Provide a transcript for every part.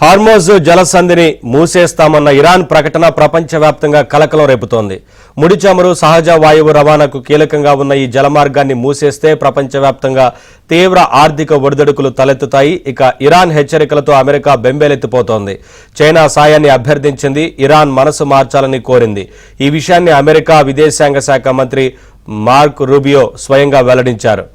Hormuz జలసంధిని మూసేస్తామన్న Iran ప్రకటన ప్రపంచవ్యాప్తంగా కలకలం రేపుతోంది. ముడి చమురు, సహజ వాయువు రవాణాకు కీలకంగా ఉన్న ఈ జలమార్గాన్ని మూసేస్తే ప్రపంచవ్యాప్తంగా తీవ్ర ఆర్థిక ఒడిదుడుకులు తలెత్తుతాయి. ఇక ఇరాన్ హెచ్చరికలతో అమెరికా బెంబేలెత్తిపోతోంది. చైనా సాయాన్ని అభ్యర్థించింది. ఇరాన్ మనసు మార్చాలని కోరింది. ఈ విషయాన్ని అమెరికా విదేశాంగ శాఖ మంత్రి మార్క్ రూబియో స్వయంగా వెల్లడించారు.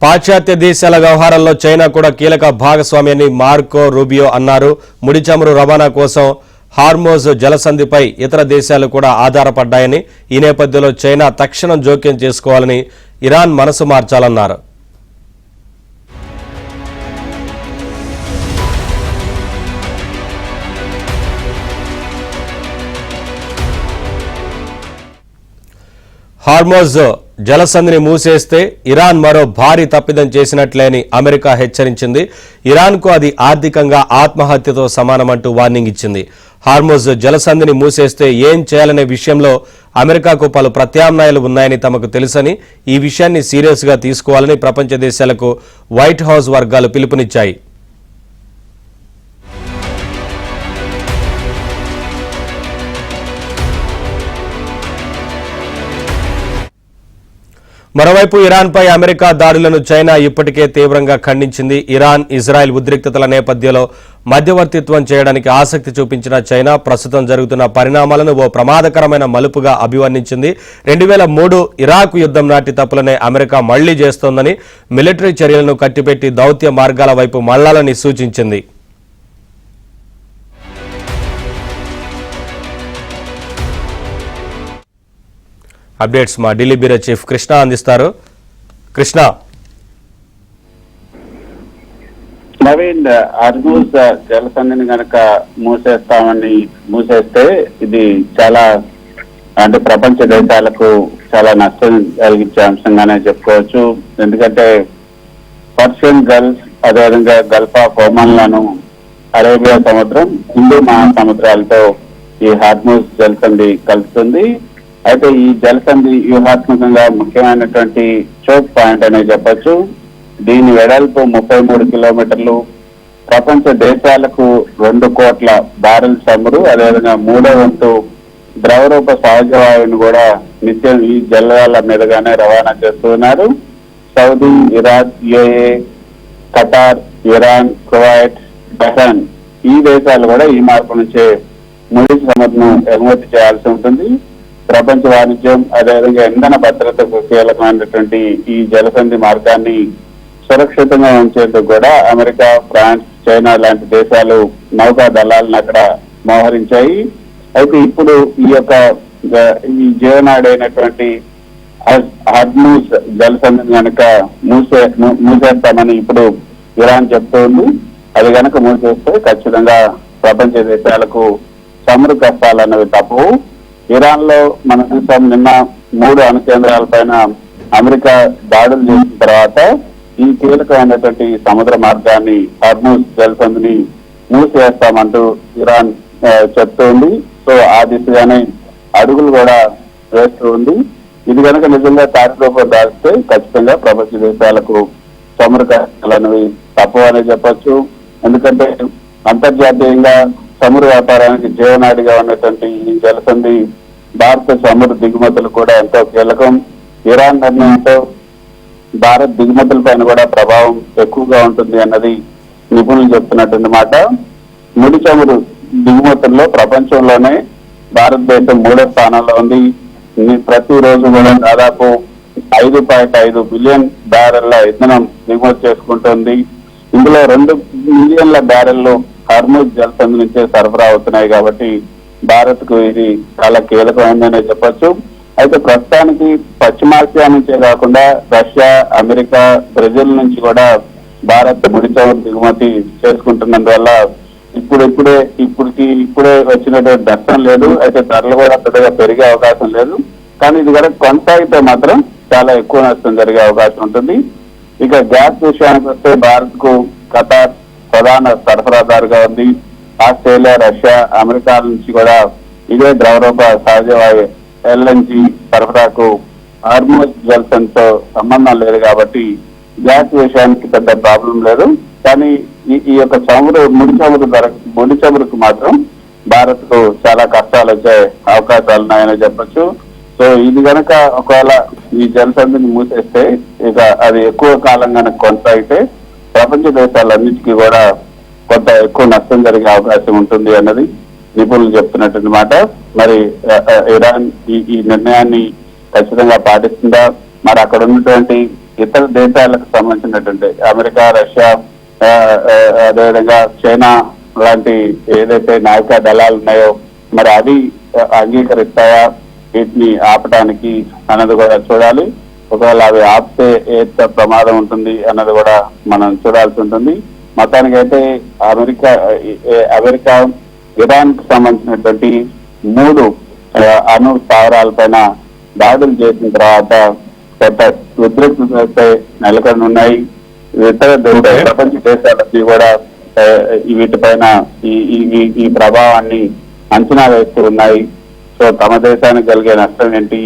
పాశ్చాత్య దేశాల వ్యవహారాల్లో చైనా కూడా కీలక భాగస్వామ్యాన్ని మార్కో రూబియో అన్నారు. ముడి చమురు రవాణా కోసం హార్మోజ్ జలసంధిపై ఇతర దేశాలు కూడా ఆధారపడ్డాయని, ఈ నేపథ్యంలో చైనా తక్షణం జోక్యం చేసుకోవాలని ఇరాన్ మనసు మార్చాలన్నారు. హార్మోజ్ జలసంధిని మూసేస్తే ఇరాన్ మరో భారీ తప్పిదం చేసినట్లే అని అమెరికా హెచ్చరించింది. ఇరాన్కు అది ఆర్థికంగా ఆత్మహత్యతో సమానమంటూ వార్నింగ్ ఇచ్చింది. హార్మోజ్ జలసంధిని మూసేస్తే ఏం చేయాలనే విషయంలో అమెరికాకు పలు ప్రత్యామ్నాయాలు ఉన్నాయని తమకు తెలుసని, ఈ విషయాన్ని సీరియస్గా తీసుకోవాలని ప్రపంచ దేశాలకు వైట్ హౌస్ వర్గాలు పిలుపునిచ్చాయి. మరోవైపు ఇరాన్పై అమెరికా దాడులను చైనా ఇప్పటికే తీవ్రంగా ఖండించింది. ఇరాన్, ఇజ్రాయెల్ ఉద్రిక్తతల నేపథ్యంలో మధ్యవర్తిత్వం చేయడానికి ఆసక్తి చూపించిన చైనా ప్రస్తుతం జరుగుతున్న పరిణామాలను ఓ ప్రమాదకరమైన మలుపుగా అభివర్ణించింది. 2003 ఇరాక్ యుద్ధం నాటి తప్పులనే అమెరికా మళ్లీ చేస్తోందని, మిలిటరీ చర్యలను కట్టిపెట్టి దౌత్య మార్గాల వైపు మళ్లాలని సూచించింది. అప్డేట్స్ మా ఢిల్లీ బ్యూరో చీఫ్ కృష్ణ అందిస్తారు. కృష్ణ, నవీన్, హార్మోజ్ జలసంధిని కనుక మూసేస్తే ఇది చాలా ప్రపంచ దేశాలకు చాలా నష్టం కలిగించే అంశంగానే చెప్పుకోవచ్చు. ఎందుకంటే పర్షియన్ గల్ఫ్, అదేవిధంగా గల్ఫ్ ఆఫ్ ఒమన్లను, అరేబియా సముద్రం, హిందూ మహాసముద్రాలతో ఈ హార్మోజ్ జలసంధి కలుస్తుంది. అయితే ఈ జలసంధి వ్యూహాత్మకంగా ముఖ్యమైనటువంటి చోక్ పాయింట్ అనే చెప్పొచ్చు. దీని వెడల్పు 33 కిలోమీటర్లు. ప్రపంచ దేశాలకు 2 కోట్ల బ్యారెల్ చమురు, అదేవిధంగా 3వ వంతు ద్రవరూప సహజ వాయువును కూడా నిత్యం ఈ జలాల మీదుగానే రవాణా చేస్తున్నారు. Saudi, Iraq, UAE, Qatar, Iran, Kuwait, Bahrain ఈ దేశాలు కూడా ఈ మార్పు నుంచే ముడి చమురును ఎగుమతి చేయాల్సి ఉంటుంది. ప్రపంచ వాణిజ్యం, అదేవిధంగా ఇంధన భద్రతకు కీలకమైనటువంటి ఈ జలసంధి మార్గాన్ని సురక్షితంగా ఉంచేందుకు కూడా అమెరికా, ఫ్రాన్స్, చైనా లాంటి దేశాలు నౌకా దళాలను అక్కడ మోహరించాయి. అయితే ఇప్పుడు ఈ జీవనాడైనటువంటి హార్మోజ్ జలసంధిని కనుక మూసేస్తామని ఇప్పుడు ఇరాన్ చెప్తోంది. అది కనుక మూసేస్తే ఖచ్చితంగా ప్రపంచ దేశాలకు చమురు కష్టాలన్నవి తప్పవు. ఇరాన్ లో మన చూసాం, నిన్న 3 అణు కేంద్రాలపైన అమెరికా దాడులు చేసిన తర్వాత ఈ కీలకమైనటువంటి సముద్ర మార్గాన్ని, హార్మోజ్ జలసంధిని మూసివేస్తామంటూ ఇరాన్ చెప్తోంది. సో ఆ దిశగానే అడుగులు కూడా వేస్తూ ఉంది. ఇది కనుక నిజంగా కార్యరూపం దాస్తే ఖచ్చితంగా ప్రపంచ దేశాలకు చమురు కష్టాలనేవి తప్పవనే చెప్పొచ్చు. ఎందుకంటే అంతర్జాతీయంగా చమురు వ్యాపారానికి జీవనాడిగా ఉన్నటువంటి ఈ జలసంధి భారత చమురు దిగుమతులు కూడా ఎంతో కీలకం. ఇరాన్ నిర్ణయంతో భారత్ దిగుమతుల పైన కూడా ప్రభావం ఎక్కువగా ఉంటుంది అన్నది నిపుణులు చెప్తున్నటువంటి మాట. ముడి చమురు దిగుమతుల్లో ప్రపంచంలోనే భారతదేశం 3వ స్థానంలో ఉంది. ప్రతిరోజు కూడా దాదాపు 5.5 బిలియన్ బ్యారెళ్ల ఇంధనం దిగుమతి చేసుకుంటుంది. ఇందులో 2 మిలియన్ల బ్యారెళ్లు హార్మోజ్ జలసంధి నుంచే సరఫరా అవుతున్నాయి. కాబట్టి భారత్ కు ఇది చాలా కీలకమైందనే చెప్పొచ్చు. అయితే ప్రస్తుతానికి పశ్చిమాసియా నుంచే కాకుండా రష్యా, అమెరికా, బ్రెజిల్ నుంచి కూడా భారత్ ముడి చమురు దిగుమతి చేసుకుంటున్నందువల్ల ఇప్పుడే వచ్చినటువంటి నష్టం లేదు. అయితే ధరలు కూడా పెద్దగా పెరిగే అవకాశం లేదు. కానీ ఇది కనుక కొనసాగితే మాత్రం చాలా ఎక్కువ నష్టం జరిగే అవకాశం ఉంటుంది. ఇక గ్యాస్ విషయానికి వస్తే భారత్ కు ఖతార్ ప్రధాన సరఫరాదారుగా ఉంది. ఆస్ట్రేలియా, రష్యా, అమెరికా నుంచి కూడా ఇదే ద్రవరూప సహజ వాయు LNG సరఫరాకు హార్మోస్ జల్సన్తో సంబంధం లేదు కాబట్టి గ్యాస్ విషయానికి పెద్ద ప్రాబ్లం లేదు. కానీ ఈ యొక్క ముడి చమురుకు మాత్రం భారత్ కు చాలా కష్టాలు వచ్చే అవకాశాలు ఉన్నాయని చెప్పొచ్చు. సో ఇది కనుక ఒకవేళ ఈ జలసంధిని మూసేస్తే ఇక అది ఎక్కువ కాలం కనుక కొనసాగితే ప్రపంచ దేశాలన్నిటికీ కూడా కొంత ఎక్కువ నష్టం జరిగే అవకాశం ఉంటుంది అన్నది నిపుణులు చెప్తున్నటువంటి మాట. మరి ఇరాన్ ఈ నిర్ణయాన్ని ఖచ్చితంగా పాటిస్తుందా, మరి అక్కడ ఉన్నటువంటి ఇతర దేశాలకు సంబంధించినటువంటి అమెరికా, రష్యా, అదేవిధంగా చైనా లాంటి ఏదైతే నావికా దళాలు ఉన్నాయో మరి అవి అంగీకరిస్తాయా వీటిని ఆపడానికి అన్నది కూడా చూడాలి. ఒకవేళ అవి ఆపితే ఎంత ప్రమాదం ఉంటుంది అన్నది కూడా మనం చూడాల్సి ఉంటుంది. మొత్తానికైతే అమెరికా ఇరాన్ కు సంబంధించినటువంటి 3 అణు స్థావరాలపైన దాడులు చేసిన తర్వాత కొత్త ఉద్రిక్తతలపై నెలకొని ఉన్నాయి. ఇతర ప్రపంచ దేశాలకి కూడా వీటిపైన ఈ ప్రభావాన్ని అంచనా వేస్తూ ఉన్నాయి. సో తమ దేశానికి కలిగే నష్టం ఏంటి,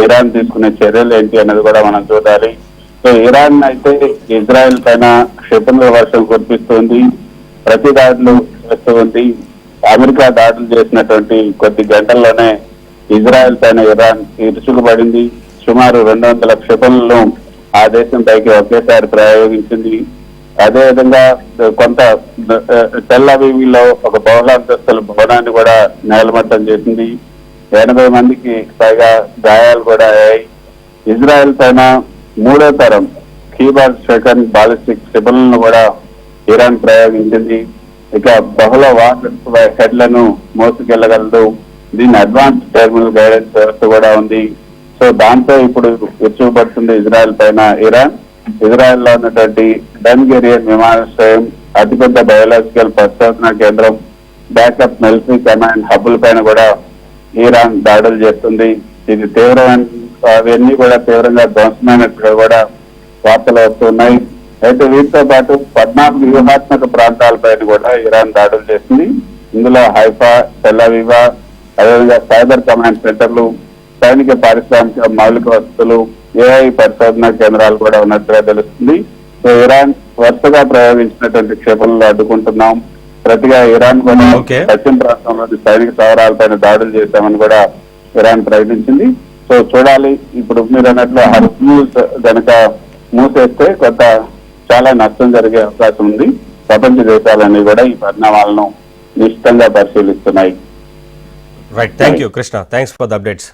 ఇరాన్ తీసుకునే చర్యలు ఏంటి అన్నది కూడా మనం చూడాలి. సో ఇరాన్ అయితే ఇజ్రాయెల్ పైన క్షిపణుల వర్షం కురిపిస్తుంది, ప్రతి దాడులు చేస్తూ ఉంది. అమెరికా దాడులు చేసినటువంటి కొద్ది గంటల్లోనే ఇజ్రాయెల్ పైన ఇరాన్ ఇరుచుకుపడింది. సుమారు 200 క్షిపణులను ఆ దేశం పైకి ఒకేసారి ప్రయోగించింది. అదేవిధంగా కొంత టెల్ అవీవ్లో ఒక బహుళాంతస్తుల భవనాన్ని కూడా నేలమట్టం చేసింది. 80 మందికి పైగా గాయాలు కూడా అయ్యాయి. ఇజ్రాయెల్ పైన 3వ తరం కీబార్ సెకండ్ బాలిస్టిక్ క్షిపణులను కూడా ఇరాన్ ప్రయోగించింది. ఇక బహుళ వాటర్ హెడ్లను మోసుకెళ్లగలదు. దీని అడ్వాన్స్ టెర్మినల్ గైడెన్స్ వ్యవస్థ కూడా ఉంది. సో దాంతో ఇప్పుడు విరుచుకుపడుతుంది ఇజ్రాయెల్ పైన ఇరాన్. ఇజ్రాయెల్ లో ఉన్నటువంటి బెన్ గెరియన్ విమానాశ్రయం, అతిపెద్ద బయోలాజికల్ పరిశోధన కేంద్రం, బ్యాకప్ మిలిటరీ కమాండ్ హబ్బుల పైన కూడా ఇరాన్ దాడులు చేస్తుంది. ఇది అవన్నీ కూడా తీవ్రంగా ధ్వంసమైనట్టుగా కూడా వార్తలు వస్తున్నాయి. అయితే వీటితో పాటు 14 వ్యూహాత్మక ప్రాంతాలపైన కూడా ఇరాన్ దాడులు చేసింది. ఇందులో హైఫా, టెల్ అవీవ్, అదేవిధంగా సైబర్ కమాండ్ సెంటర్లు, సైనిక పారిశ్రామిక మౌలిక వసతులు, ఏఐ పరిశోధన కేంద్రాలు కూడా ఉన్నట్టుగా తెలుస్తుంది. సో ఇరాన్ వరుసగా ప్రయోగించినటువంటి క్షిపణులు అడ్డుకుంటున్నాం. ప్రతిగా ఇరాన్ కూడా పశ్చిమ ప్రాంతంలోని సైనిక స్థావరాలపైన దాడులు చేశామని కూడా ఇరాన్ ప్రకటించింది. సో చూడాలి, ఇప్పుడు మీరు అన్నట్లు హార్మూజ్ గనక మూసేస్తే కొంత చాలా నష్టం జరిగే అవకాశం ఉంది. ప్రపంచ దేశాలన్నీ కూడా ఈ పరిణామాలను నిశ్చితంగా పరిశీలిస్తున్నాయి. Right, thank you Krishna, thanks for the updates.